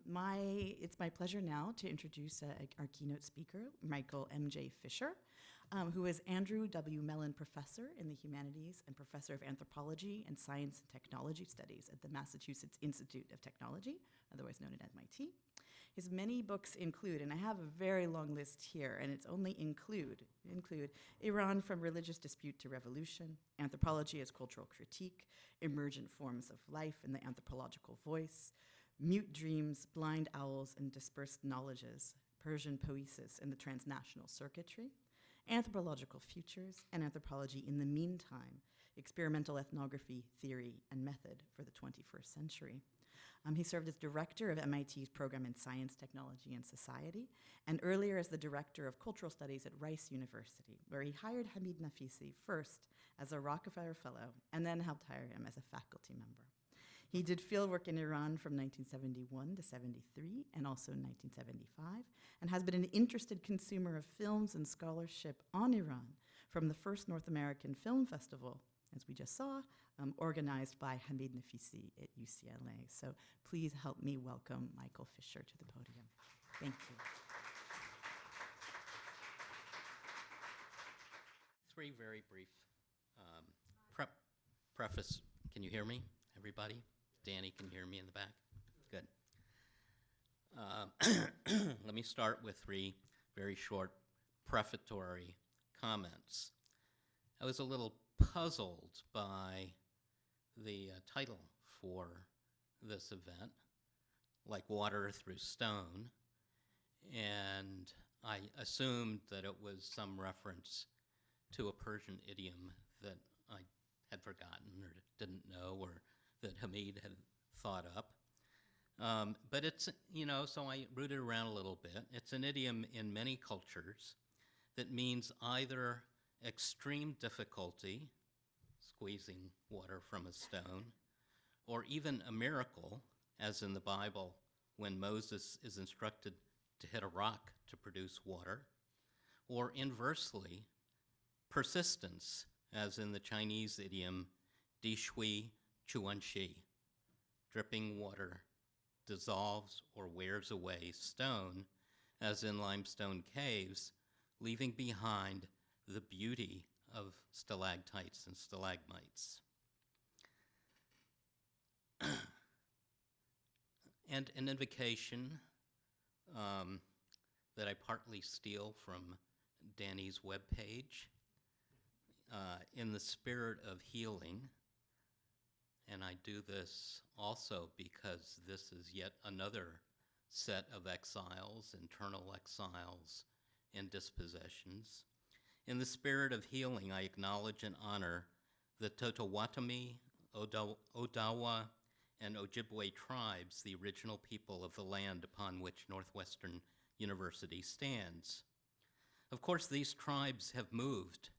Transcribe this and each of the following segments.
It's my pleasure now to introduce our keynote speaker, Michael M.J. Fischer, who is Andrew W. Mellon Professor in the Humanities and Professor of Anthropology and Science and Technology Studies at the Massachusetts Institute of Technology, otherwise known at MIT. His many books include, and I have a very long list here, and it's only include Iran from Religious Dispute to Revolution, Anthropology as Cultural Critique, Emergent Forms of Life and the Anthropological Voice, Mute Dreams, Blind Owls and Dispersed Knowledges, Persian Poesis and the Transnational Circuitry, Anthropological Futures, and Anthropology in the Meantime, Experimental Ethnography, Theory, and Method for the 21st Century. He served as director of MIT's program in Science, Technology, and Society, and earlier as the director of Cultural Studies at Rice University, where he hired Hamid Naficy first as a Rockefeller Fellow and then helped hire him as a faculty member. He did fieldwork in Iran from 1971 to 73 and also in 1975, and has been an interested consumer of films and scholarship on Iran from the first North American Film Festival, as we just saw, organized by Hamid Naficy at UCLA. So please help me welcome Michael Fischer to the podium. Thank you. Three very brief preface. Can you hear me, everybody? Danny can hear me in the back? Good. Let me start with three very short prefatory comments. I was a little puzzled by the title for this event, Like Water Through Stone, and I assumed that it was some reference to a Persian idiom that I had forgotten or didn't know, or that Hamid had thought up. But it's, so I rooted around a little bit. It's an idiom in many cultures that means either extreme difficulty, squeezing water from a stone, or even a miracle, as in the Bible, when Moses is instructed to hit a rock to produce water, or inversely, persistence, as in the Chinese idiom, di shui chuan shi, dripping water dissolves or wears away stone, as in limestone caves, leaving behind the beauty of stalactites and stalagmites. And an invocation that I partly steal from Danny's webpage, in the spirit of healing, and I do this also because this is yet another set of exiles, internal exiles, and dispossessions. In the spirit of healing, I acknowledge and honor the Potawatomi, Odawa, and Ojibwe tribes, the original people of the land upon which Northwestern University stands. Of course, these tribes have moved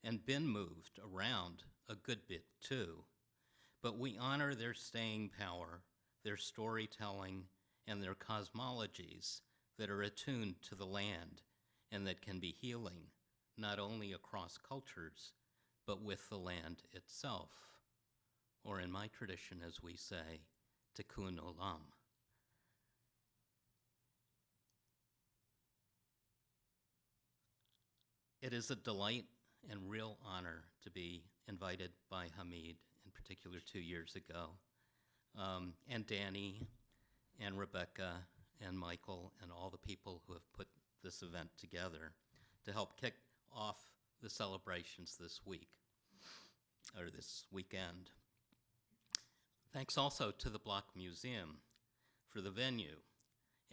and been moved around a good bit too, but we honor their staying power, their storytelling, and their cosmologies that are attuned to the land and that can be healing, not only across cultures, but with the land itself, or in my tradition, as we say, tikkun olam. It is a delight and real honor to be invited by Hamid, in particular 2 years ago, and Danny, and Rebecca, and Michael, and all the people who have put this event together to help kick off the celebrations this week, or this weekend. Thanks also to the Block Museum for the venue,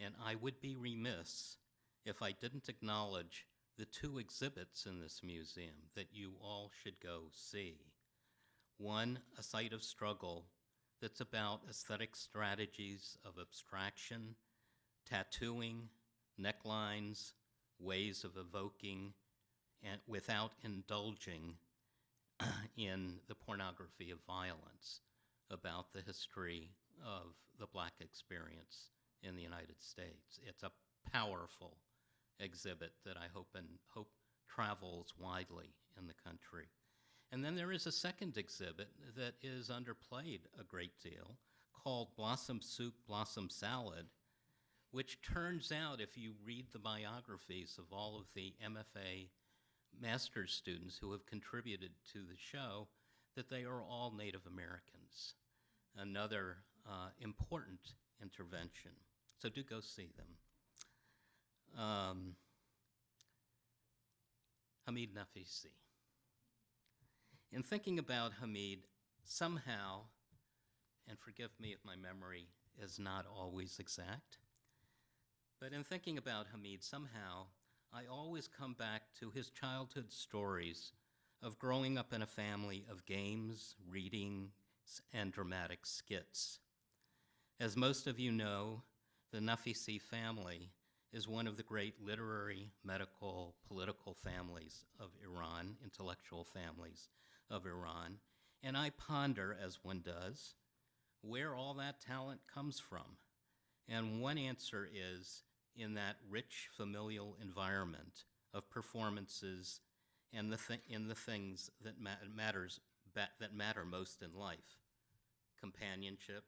and I would be remiss if I didn't acknowledge the two exhibits in this museum that you all should go see. One, a site of struggle that's about aesthetic strategies of abstraction, tattooing, necklines, ways of evoking, and without indulging in the pornography of violence, about the history of the Black experience in the United States. It's a powerful exhibit that I hope travels widely in the country. And then there is a second exhibit that is underplayed a great deal, called Blossom Soup, Blossom Salad, which turns out, if you read the biographies of all of the MFA master's students who have contributed to the show, that they are all Native Americans. Another important intervention. So do go see them. Hamid Naficy. In thinking about Hamid, somehow, and forgive me if my memory is not always exact, but in thinking about Hamid, somehow, I always come back to his childhood stories of growing up in a family of games, readings, and dramatic skits. As most of you know, the Naficy family is one of the great literary, medical, political families of Iran, intellectual families of Iran, and I ponder, as one does, where all that talent comes from. And one answer is in that rich familial environment of performances and in the things that matter most in life. Companionship,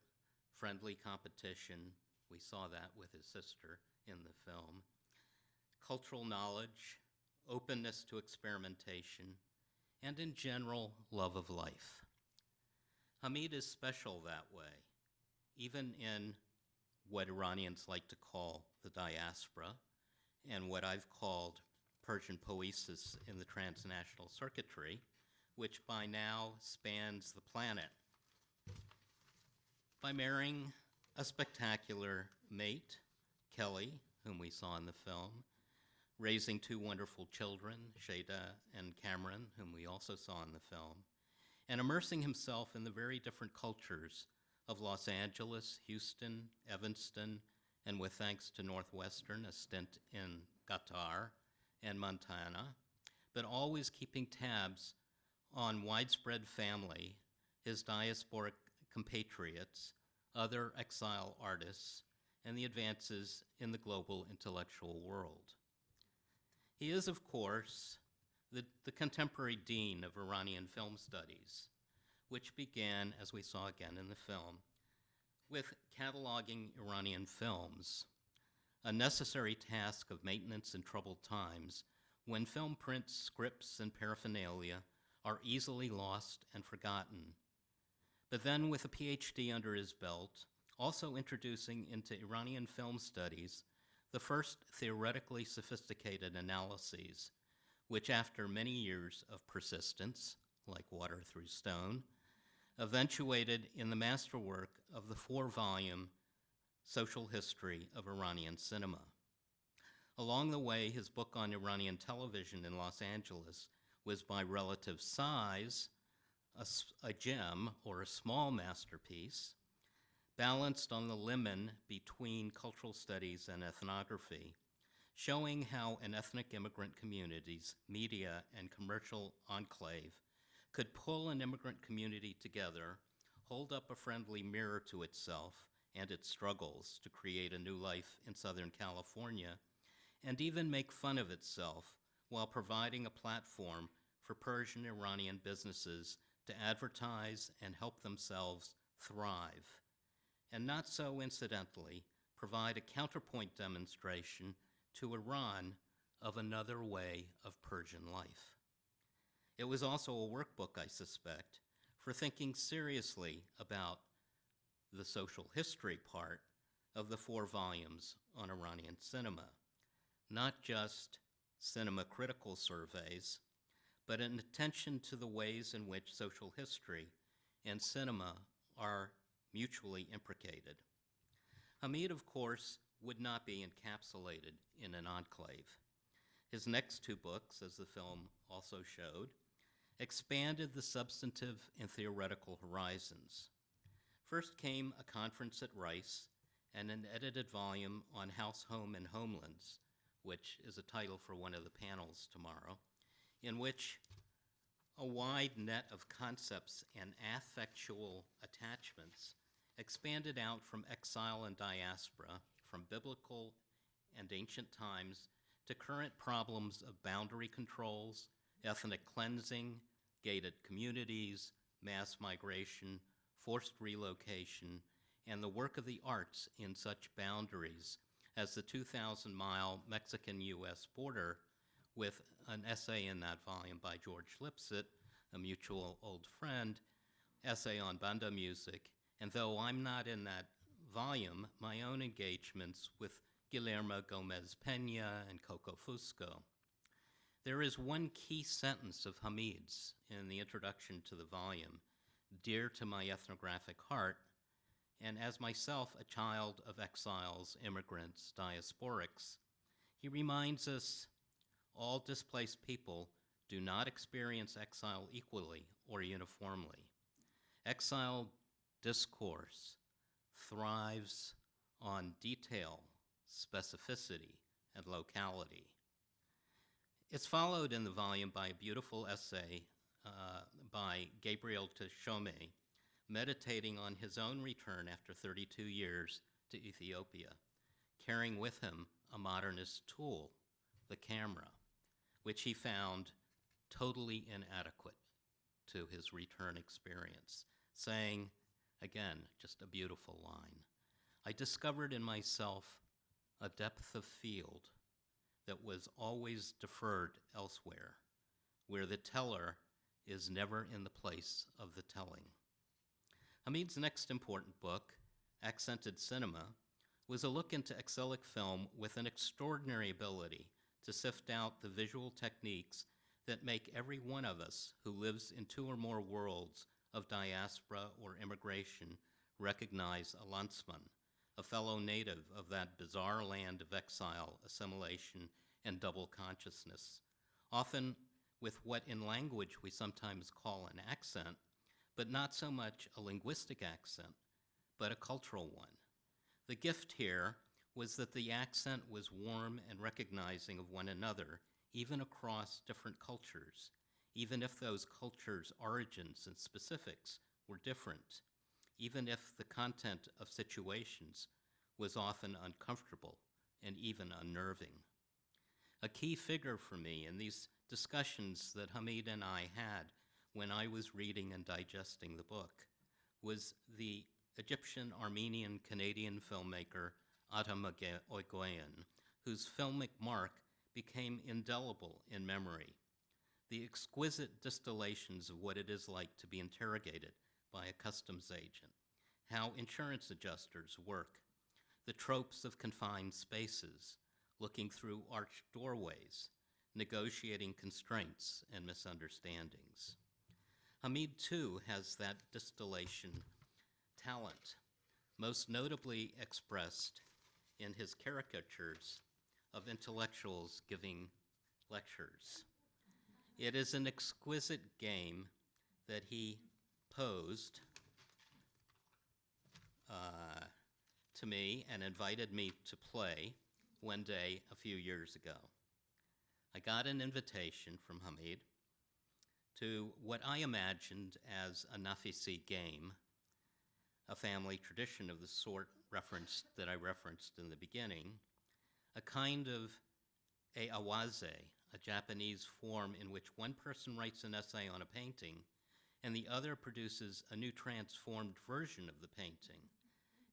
friendly competition, we saw that with his sister in the film. Cultural knowledge, openness to experimentation, and in general, love of life. Hamid is special that way, even in what Iranians like to call the diaspora, and what I've called Persian Poesis in the Transnational Circuitry, which by now spans the planet. By marrying a spectacular mate, Kelly, whom we saw in the film, raising two wonderful children, Shada and Cameron, whom we also saw in the film, and immersing himself in the very different cultures of Los Angeles, Houston, Evanston, and with thanks to Northwestern, a stint in Qatar and Montana, but always keeping tabs on widespread family, his diasporic compatriots, other exile artists, and the advances in the global intellectual world. He is, of course, the contemporary dean of Iranian film studies, which began, as we saw again in the film, with cataloging Iranian films, a necessary task of maintenance in troubled times when film prints, scripts, and paraphernalia are easily lost and forgotten. But then with a PhD under his belt, also introducing into Iranian film studies the first theoretically sophisticated analyses, which after many years of persistence, like water through stone, eventuated in the masterwork of the 4-volume Social History of Iranian Cinema. Along the way, his book on Iranian television in Los Angeles was by relative size a gem or a small masterpiece, balanced on the limit between cultural studies and ethnography, showing how an ethnic immigrant community's media and commercial enclave could pull an immigrant community together, hold up a friendly mirror to itself and its struggles to create a new life in Southern California, and even make fun of itself while providing a platform for Persian Iranian businesses to advertise and help themselves thrive, and not so incidentally, provide a counterpoint demonstration to Iran of another way of Persian life. It was also a workbook, I suspect, for thinking seriously about the social history part of the 4 volumes on Iranian cinema, not just cinema critical surveys, but an attention to the ways in which social history and cinema are mutually imbricated. Hamid, of course, would not be encapsulated in an enclave. His next 2 books, as the film also showed, expanded the substantive and theoretical horizons. First came a conference at Rice and an edited volume on House, Home, and Homelands, which is a title for one of the panels tomorrow, in which a wide net of concepts and affectual attachments expanded out from exile and diaspora, from biblical and ancient times to current problems of boundary controls, ethnic cleansing, gated communities, mass migration, forced relocation, and the work of the arts in such boundaries, as the 2,000-mile Mexican-U.S. border, with an essay in that volume by George Lipset, a mutual old friend, essay on banda music, and though I'm not in that volume, my own engagements with Guillermo Gomez Peña and Coco Fusco. There is one key sentence of Hamid's in the introduction to the volume, dear to my ethnographic heart, and as myself a child of exiles, immigrants, diasporics, he reminds us all displaced people do not experience exile equally or uniformly. Exile discourse thrives on detail, specificity, and locality. It's followed in the volume by a beautiful essay by Gabriel Teshome, meditating on his own return after 32 years to Ethiopia, carrying with him a modernist tool, the camera, which he found totally inadequate to his return experience, saying, again, just a beautiful line, I discovered in myself a depth of field that was always deferred elsewhere, where the teller is never in the place of the telling. Hamid's next important book, Accented Cinema, was a look into exilic film with an extraordinary ability to sift out the visual techniques that make every one of us who lives in two or more worlds of diaspora or immigration recognize a Landsman, a fellow native of that bizarre land of exile, assimilation, and double consciousness, often with what in language we sometimes call an accent, but not so much a linguistic accent, but a cultural one. The gift here was that the accent was warm and recognizing of one another, even across different cultures, even if those cultures' origins and specifics were different, even if the content of situations was often uncomfortable and even unnerving. A key figure for me in these discussions that Hamid and I had when I was reading and digesting the book was the Egyptian-Armenian-Canadian filmmaker Atam Ogoyan, whose filmic mark became indelible in memory. The exquisite distillations of what it is like to be interrogated by a customs agent, how insurance adjusters work, the tropes of confined spaces, looking through arched doorways, negotiating constraints and misunderstandings. Hamid, too, has that distillation talent, most notably expressed in his caricatures of intellectuals giving lectures. It is an exquisite game that he posed to me and invited me to play one day a few years ago. I got an invitation from Hamid to what I imagined as a Naficy game, a family tradition of the sort that I referenced in the beginning, a kind of a awaze, a Japanese form in which one person writes an essay on a painting and the other produces a new transformed version of the painting.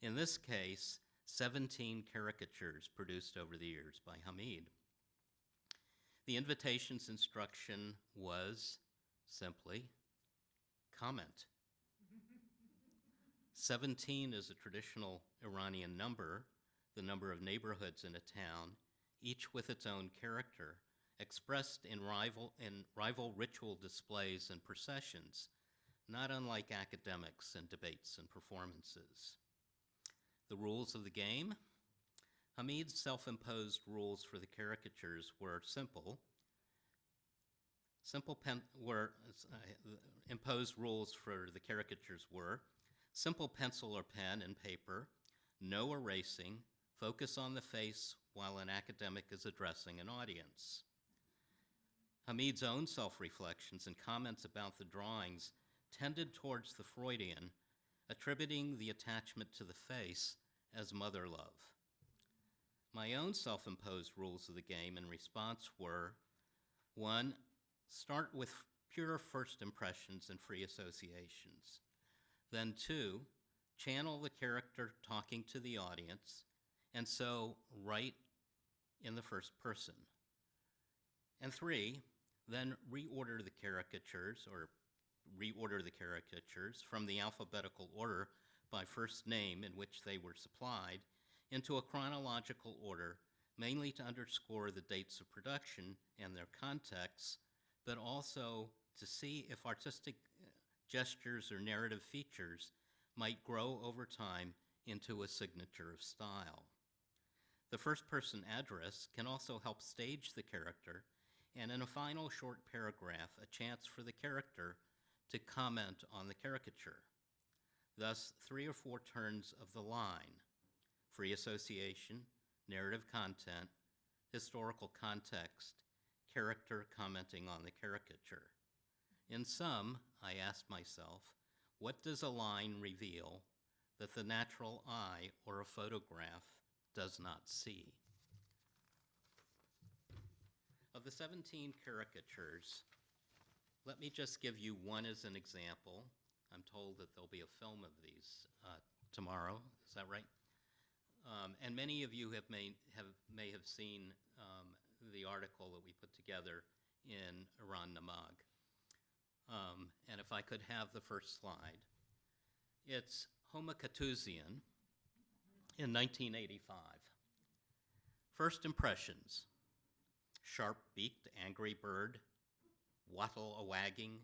In this case, 17 caricatures produced over the years by Hamid. The invitation's instruction was simply comment. 17 is a traditional Iranian number, the number of neighborhoods in a town, each with its own character, expressed in rival ritual displays and processions, not unlike academics and debates and performances. The rules of the game? Hamid's self-imposed rules for the caricatures were simple. Imposed rules for the caricatures were simple pencil or pen and paper, no erasing, focus on the face while an academic is addressing an audience. Hamid's own self-reflections and comments about the drawings tended towards the Freudian, attributing the attachment to the face as mother love. My own self-imposed rules of the game in response were, 1, start with pure first impressions and free associations. Then 2, channel the character talking to the audience and so write in the first person. And 3, then reorder the caricatures from the alphabetical order by first name in which they were supplied into a chronological order, mainly to underscore the dates of production and their contexts, but also to see if artistic gestures or narrative features might grow over time into a signature of style. The first-person address can also help stage the character, and in a final short paragraph, a chance for the character to comment on the caricature. Thus, 3 or 4 turns of the line: free association, narrative content, historical context, character commenting on the caricature. In sum, I asked myself, what does a line reveal that the natural eye or a photograph does not see? Of the 17 caricatures, let me just give you one as an example. I'm told that there'll be a film of these tomorrow. Is that right? And many of you may have seen the article that we put together in Iran Namag. And if I could have the first slide. It's Homa Katuzian in 1985. First impressions: sharp-beaked angry bird, wattle a-wagging,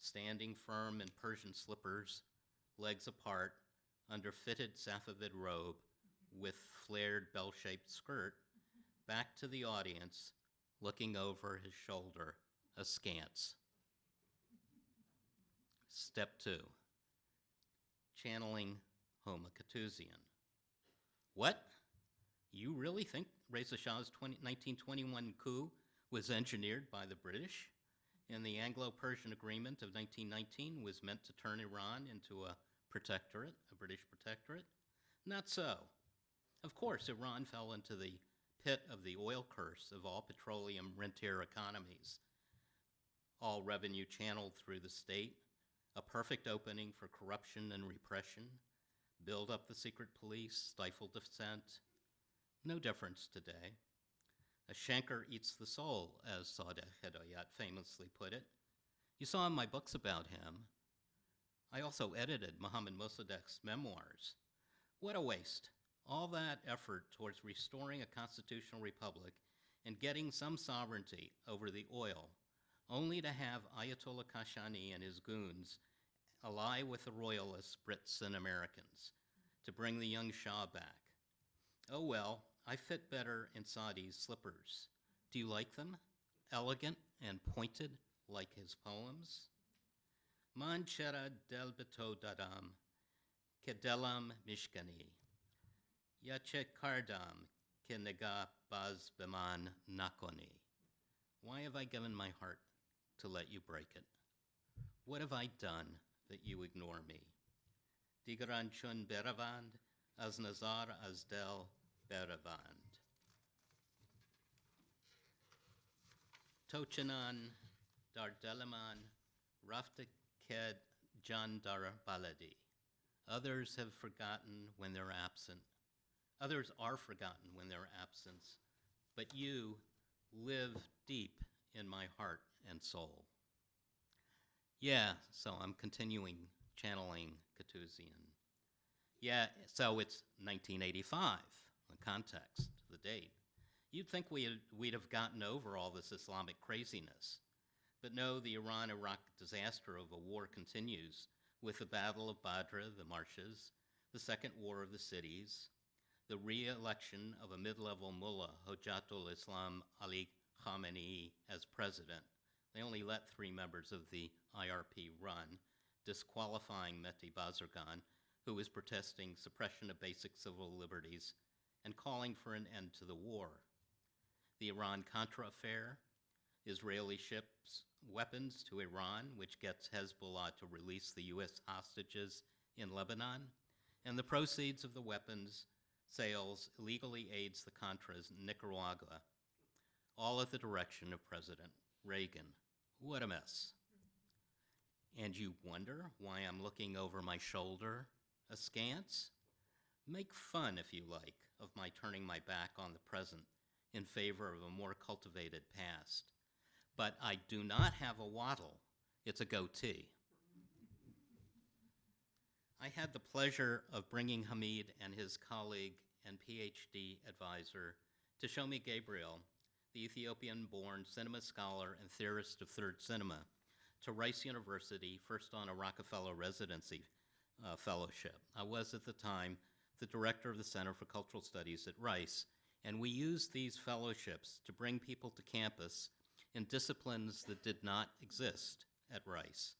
standing firm in Persian slippers, legs apart, under fitted Safavid robe with flared bell-shaped skirt, back to the audience, looking over his shoulder, askance. Step 2, channeling Homa Katuzian. What? You really think Reza Shah's 1921 coup was engineered by the British, and the Anglo-Persian Agreement of 1919 was meant to turn Iran into a protectorate, a British protectorate? Not so. Of course, Iran fell into the pit of the oil curse of all petroleum rentier economies, all revenue channeled through the state, a perfect opening for corruption and repression, build up the secret police, stifle dissent. No difference today. A chancre eats the soul, as Sadegh Hedayat famously put it. You saw in my books about him. I also edited Mohammad Mossadegh's memoirs. What a waste. All that effort towards restoring a constitutional republic and getting some sovereignty over the oil, only to have Ayatollah Kashani and his goons ally with the royalists, Brits, and Americans to bring the young Shah back. Oh well, I fit better in Saadi's slippers. Do you like them? Elegant and pointed like his poems? Man chera del beto dadam, ke delam mishkani. Ya che kardam, ke nega baz beman nakoni. Why have I given my heart to let you break it? What have I done that you ignore me? Digaran chun beravand, az nazar az del beravand. Tochanan dar delaman, rafta ked jan dar baladi. Others have forgotten when they're absent. Others are forgotten when they're absent, but you live deep in my heart and soul. Yeah, so I'm continuing channeling Katuzian. Yeah, so it's 1985, the context, the date. You'd think we'd have gotten over all this Islamic craziness. But no, the Iran-Iraq disaster of a war continues with the Battle of Badr, the marshes, the Second War of the Cities, the re-election of a mid-level mullah, Hojatul Islam Ali Khamenei, as president. They only let 3 members of the IRP run, disqualifying Mehdi Bazargan, who was protesting suppression of basic civil liberties and calling for an end to the war. The Iran-Contra affair, Israeli ships weapons to Iran, which gets Hezbollah to release the U.S. hostages in Lebanon, and the proceeds of the weapons sales illegally aids the Contras in Nicaragua, all at the direction of President Reagan. What a mess. And you wonder why I'm looking over my shoulder askance? Make fun, if you like, of my turning my back on the present in favor of a more cultivated past. But I do not have a wattle, it's a goatee. I had the pleasure of bringing Hamid and his colleague and PhD advisor to Shomi Gabriel, the Ethiopian-born cinema scholar and theorist of third cinema, to Rice University, first on a Rockefeller residency fellowship. I was at the time the director of the Center for Cultural Studies at Rice, and we used these fellowships to bring people to campus in disciplines that did not exist at Rice,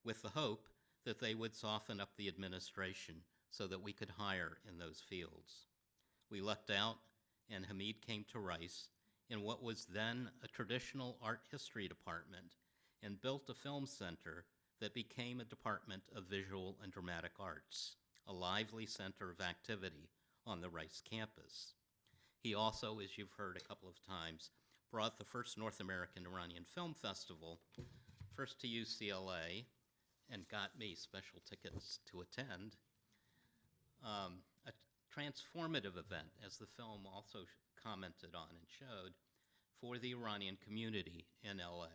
with the hope that they would soften up the administration so that we could hire in those fields. We lucked out, and Hamid came to Rice in what was then a traditional art history department and built a film center that became a department of visual and dramatic arts, a lively center of activity on the Rice campus. He also, as you've heard a couple of times, brought the first North American Iranian Film Festival, first to UCLA, and got me special tickets to attend, a transformative event, as the film also commented on and showed, for the Iranian community in LA.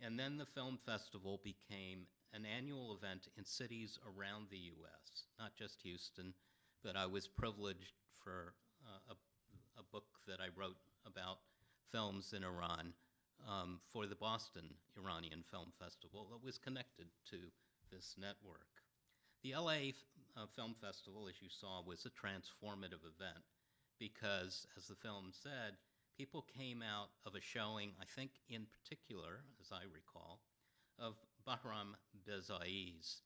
And then the film festival became an annual event in cities around the US, not just Houston, but I was privileged for a book that I wrote about films in Iran for the Boston Iranian Film Festival that was connected to this network. The LA Film Festival, as you saw, was a transformative event because, as the film said, people came out of a showing, I think in particular, as I recall, of Bahram Bezai's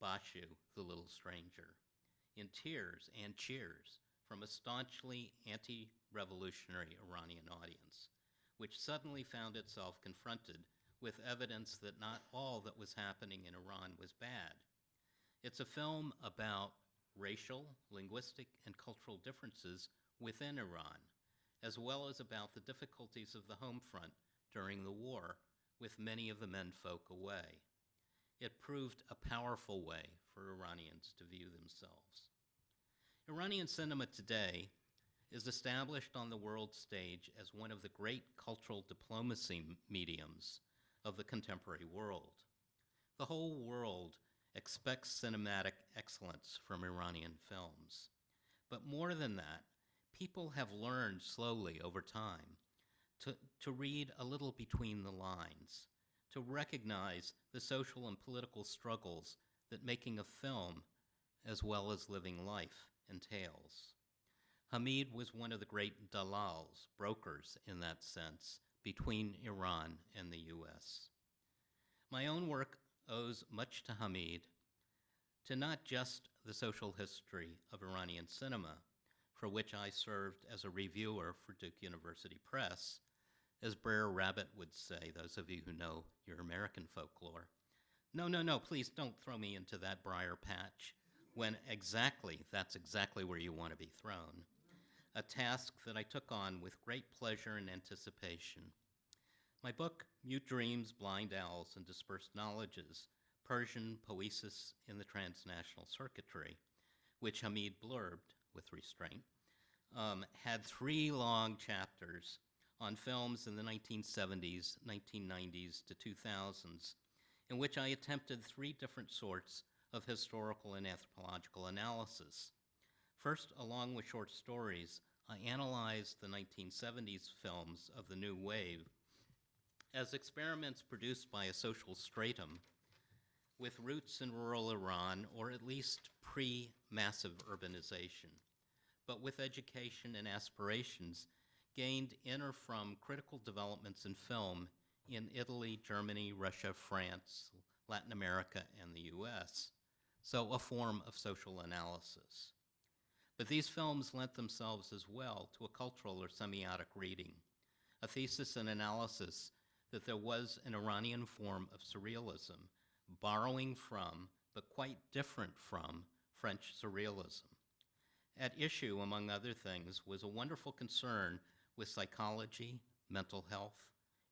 Bashu, the Little Stranger, in tears and cheers from a staunchly anti-revolutionary Iranian audience, which suddenly found itself confronted with evidence that not all that was happening in Iran was bad. It's a film about racial, linguistic, and cultural differences within Iran, as well as about the difficulties of the home front during the war, with many of the menfolk away. It proved a powerful way for Iranians to view themselves. Iranian cinema today is established on the world stage as one of the great cultural diplomacy mediums of the contemporary world. The whole world expects cinematic excellence from Iranian films. But more than that, people have learned slowly over time to read a little between the lines, to recognize the social and political struggles that making a film, as well as living life, entails. Hamid was one of the great dalals, brokers in that sense, between Iran and the US. My own work owes much to Hamid, to not just the social history of Iranian cinema, for which I served as a reviewer for Duke University Press, as Brer Rabbit would say, those of you who know your American folklore. No, please don't throw me into that briar patch, when that's exactly where you want to be thrown. A task that I took on with great pleasure and anticipation. My book, Mute Dreams, Blind Owls, and Dispersed Knowledges, Persian Poesis in the Transnational Circuitry, which Hamid blurbed with restraint, had 3 long chapters on films in the 1970s, 1990s to 2000s, in which I attempted 3 different sorts of historical and anthropological analysis. First, along with short stories, I analyzed the 1970s films of the New Wave as experiments produced by a social stratum with roots in rural Iran, or at least pre-massive urbanization, but with education and aspirations gained in or from critical developments in film in Italy, Germany, Russia, France, Latin America, and the US, so a form of social analysis. But these films lent themselves as well to a cultural or semiotic reading, a thesis and analysis that there was an Iranian form of surrealism, borrowing from, but quite different from, French surrealism. At issue, among other things, was a wonderful concern with psychology, mental health,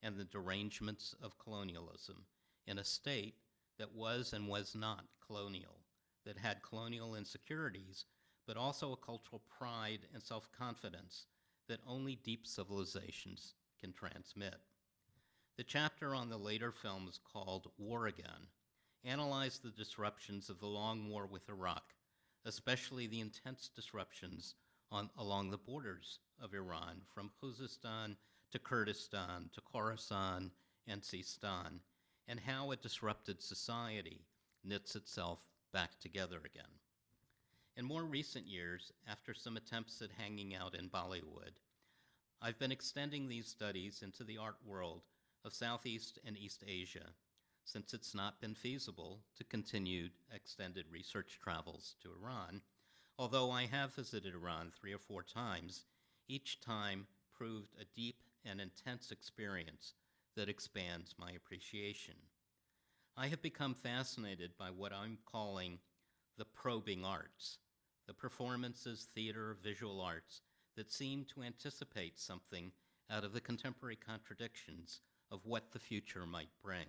and the derangements of colonialism in a state that was and was not colonial, that had colonial insecurities, but also a cultural pride and self-confidence that only deep civilizations can transmit. The chapter on the later films, called War Again, analyzed the disruptions of the long war with Iraq, especially the intense disruptions along the borders of Iran, from Khuzestan to Kurdistan to Khorasan and Sistan, and how a disrupted society knits itself back together again. In more recent years, after some attempts at hanging out in Bollywood, I've been extending these studies into the art world of Southeast and East Asia, since it's not been feasible to continue extended research travels to Iran, although I have visited Iran 3 or 4 times. Each time proved a deep and intense experience that expands my appreciation. I have become fascinated by what I'm calling the probing arts, the performances, theater, visual arts that seem to anticipate something out of the contemporary contradictions of what the future might bring.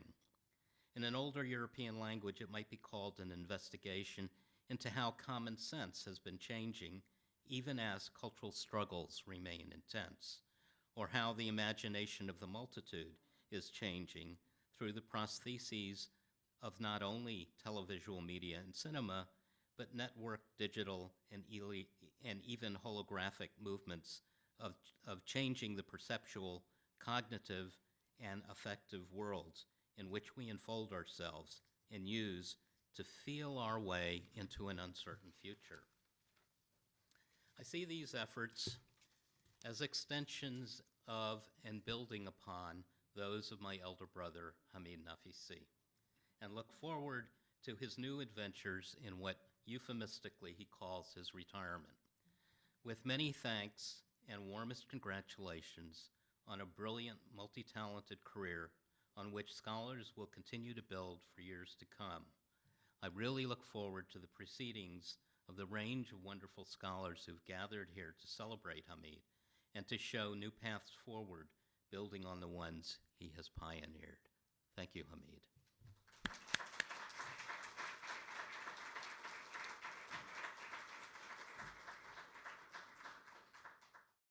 In an older European language, it might be called an investigation into how common sense has been changing even as cultural struggles remain intense, or how the imagination of the multitude is changing through the prostheses of not only televisual media and cinema, but network, digital, and even holographic movements of changing the perceptual, cognitive, and affective worlds in which we unfold ourselves and use to feel our way into an uncertain future. I see these efforts as extensions of and building upon those of my elder brother, Hamid Naficy, and look forward to his new adventures in what euphemistically he calls his retirement. With many thanks and warmest congratulations on a brilliant, multi-talented career on which scholars will continue to build for years to come. I really look forward to the proceedings of the range of wonderful scholars who've gathered here to celebrate Hamid and to show new paths forward, building on the ones he has pioneered. Thank you, Hamid.